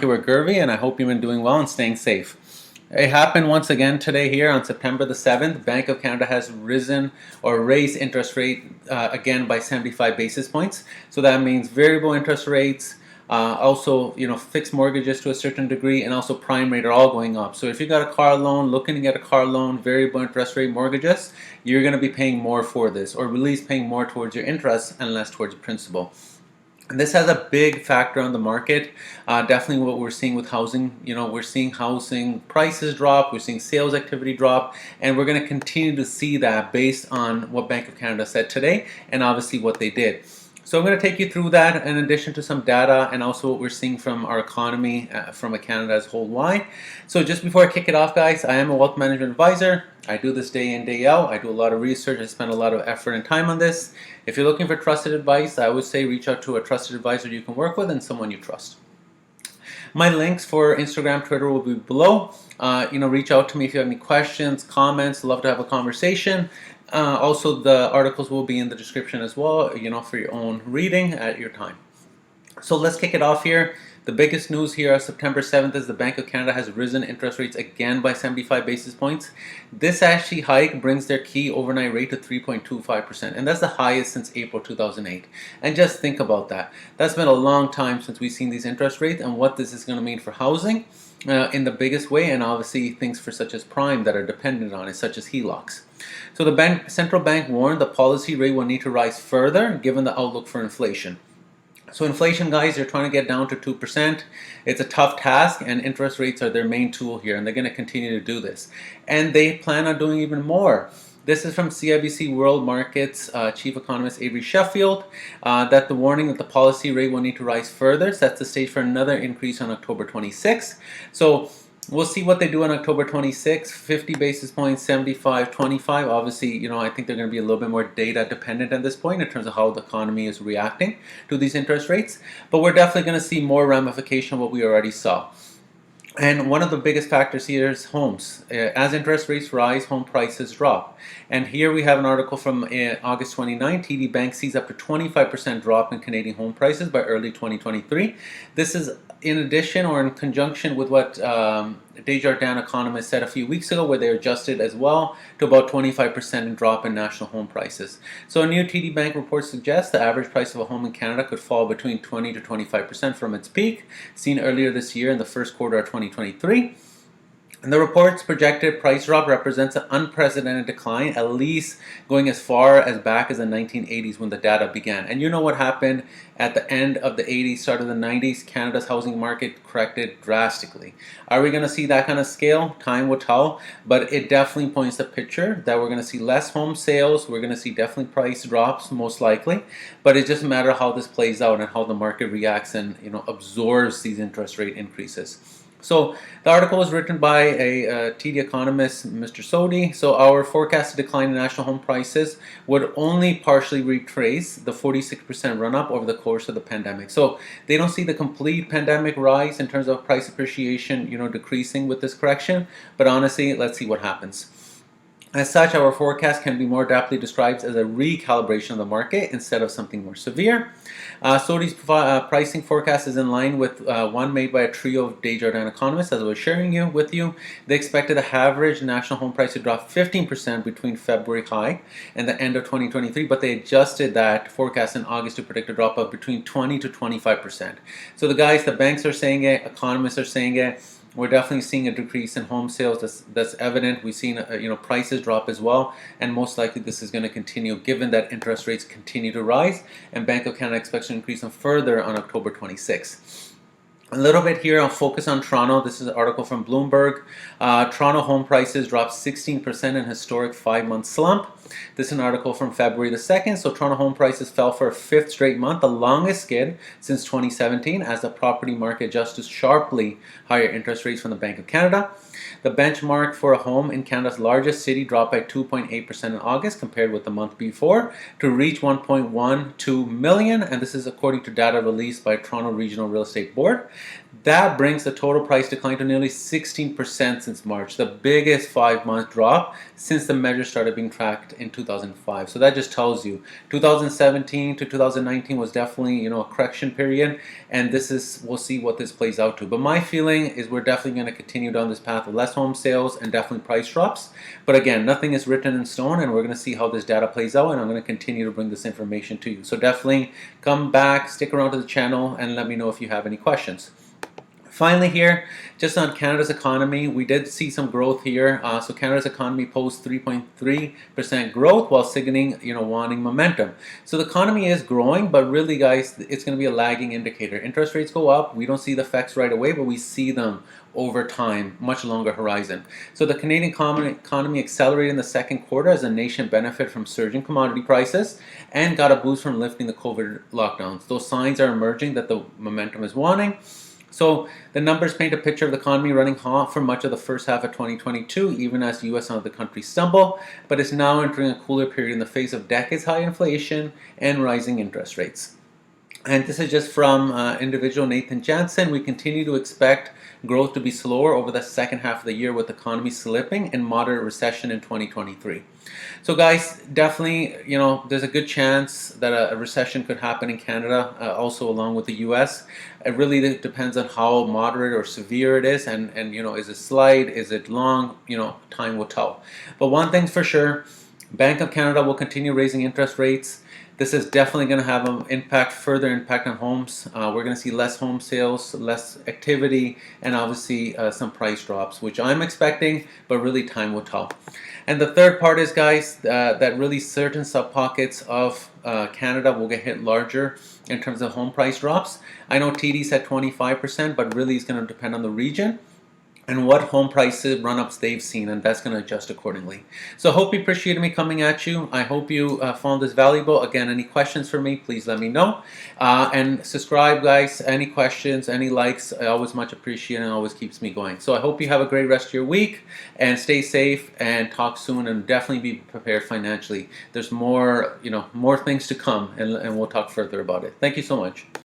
With Gervy, and I hope you've been doing well and staying safe. It happened once again today here on September the 7th. Bank of Canada has risen or raised interest rate again by 75 basis points. So that means variable interest rates, also fixed mortgages to a certain degree, and also prime rate are all going up. So if you got a car loan, looking to get a car loan, variable interest rate mortgages, you're going to be paying more for this, or at least paying more towards your interest and less towards your principal. This has a big factor on the market. Definitely what we're seeing with housing, we're seeing housing prices drop, we're seeing sales activity drop, and we're going to continue to see that based on what Bank of Canada said today and obviously what they did. So I'm going to take you through that in addition to some data and also what we're seeing from our economy from Canada as a whole wide. So just before I kick it off, guys, I am a wealth management advisor. I do this day in, day out. I do a lot of research. I spend a lot of effort and time on this. If you're looking for trusted advice, I would say reach out to a trusted advisor you can work with and someone you trust. My links for Instagram, Twitter will be below. Reach out to me if you have any questions, comments. Love to have a conversation. Also, the articles will be in the description as well, for your own reading at your time. So let's kick it off here. The biggest news here on September 7th is the Bank of Canada has risen interest rates again by 75 basis points. This actually hike brings their key overnight rate to 3.25%, and that's the highest since April 2008. And just think about that. That's been a long time since we've seen these interest rates and what this is going to mean for housing in the biggest way, and obviously things for such as prime that are dependent on it, such as HELOCs. So the central bank warned the policy rate will need to rise further given the outlook for inflation. So inflation, guys, they're trying to get down to 2%. It's a tough task, and interest rates are their main tool here, and they're going to continue to do this. And they plan on doing even more. This is from CIBC World Markets Chief Economist Avery Sheffield, that the warning that the policy rate will need to rise further sets the stage for another increase on October 26th. So we'll see what they do on October 26th, 50 basis points, 75, 25. Obviously, I think they're going to be a little bit more data dependent at this point in terms of how the economy is reacting to these interest rates. But we're definitely going to see more ramification of what we already saw. And one of the biggest factors here is homes. As interest rates rise, home prices drop. And here we have an article from August 29. TD Bank sees up to 25% drop in Canadian home prices by early 2023. This is in addition or in conjunction with what Desjardins economists said a few weeks ago, where they adjusted as well to about 25% drop in national home prices. So a new TD Bank report suggests the average price of a home in Canada could fall between 20 to 25% from its peak, seen earlier this year in the first quarter of 2023. And the report's projected price drop represents an unprecedented decline, at least going as far as back as the 1980s when the data began. And you know what happened at the end of the 80s, start of the 90s? Canada's housing market corrected drastically. Are we going to see that kind of scale? Time will tell, but it definitely points the picture that we're going to see less home sales. We're going to see definitely price drops, most likely, but it's just a matter of how this plays out and how the market reacts and absorbs these interest rate increases. So the article was written by a TD economist, Mr. Sodi. So our forecasted decline in national home prices would only partially retrace the 46% run-up over the course of the pandemic. So they don't see the complete pandemic rise in terms of price appreciation, decreasing with this correction. But honestly, let's see what happens. As such, our forecast can be more aptly described as a recalibration of the market instead of something more severe. Sodi's pricing forecast is in line with one made by a trio of Desjardins economists, as I was sharing with you. They expected the average national home price to drop 15% between February high and the end of 2023, but they adjusted that forecast in August to predict a drop of between 20 to 25%. So the banks are saying it, economists are saying it. We're definitely seeing a decrease in home sales. That's evident. We've seen prices drop as well, and most likely this is going to continue given that interest rates continue to rise, and Bank of Canada expects to increase them further on October 26th. A little bit here, I'll focus on Toronto. This is an article from Bloomberg. Toronto home prices dropped 16% in historic 5-month slump. This is an article from February the 2nd. So Toronto home prices fell for a 5th straight month, the longest skid since 2017, as the property market adjusts to sharply higher interest rates from the Bank of Canada. The benchmark for a home in Canada's largest city dropped by 2.8% in August compared with the month before to reach 1.12 million, and this is according to data released by Toronto Regional Real Estate Board. That brings the total price decline to nearly 16% since March, the biggest 5-month drop since the measure started being tracked in 2005. So that just tells you 2017 to 2019 was definitely, a correction period, and we'll see what this plays out to. But my feeling is we're definitely going to continue down this path of less home sales and definitely price drops. But again, nothing is written in stone, and we're going to see how this data plays out, and I'm going to continue to bring this information to you. So definitely come back, stick around to the channel, and let me know if you have any questions. Finally here, just on Canada's economy, we did see some growth here. So Canada's economy posted 3.3% growth while signaling, wanting momentum. So the economy is growing, but really, guys, it's going to be a lagging indicator. Interest rates go up. We don't see the effects right away, but we see them over time, much longer horizon. So the Canadian economy accelerated in the second quarter as the nation benefited from surging commodity prices and got a boost from lifting the COVID lockdowns. Those signs are emerging that the momentum is waning. So the numbers paint a picture of the economy running hot for much of the first half of 2022, even as the U.S. and other countries stumble, but is now entering a cooler period in the face of decades high inflation and rising interest rates. And this is just from individual Nathan Jansen. We continue to expect growth to be slower over the second half of the year, with the economy slipping and moderate recession in 2023. So guys, definitely, there's a good chance that a recession could happen in Canada, also along with the US. It really depends on how moderate or severe it is, and is it slight, is it long, time will tell. But one thing's for sure, Bank of Canada will continue raising interest rates. This is definitely going to have an further impact on homes. We're going to see less home sales, less activity, and obviously some price drops, which I'm expecting, but really time will tell. And the third part is, guys, that really certain sub-pockets of Canada will get hit larger in terms of home price drops. I know TD's at 25%, but really it's going to depend on the region and what home prices run-ups they've seen, and that's going to adjust accordingly. So I hope you appreciated me coming at you. I hope you found this valuable. Again, any questions for me, please let me know. And subscribe, guys. Any questions, any likes, I always much appreciate, and it always keeps me going. So I hope you have a great rest of your week, and stay safe, and talk soon, and definitely be prepared financially. There's more, more things to come, and we'll talk further about it. Thank you so much.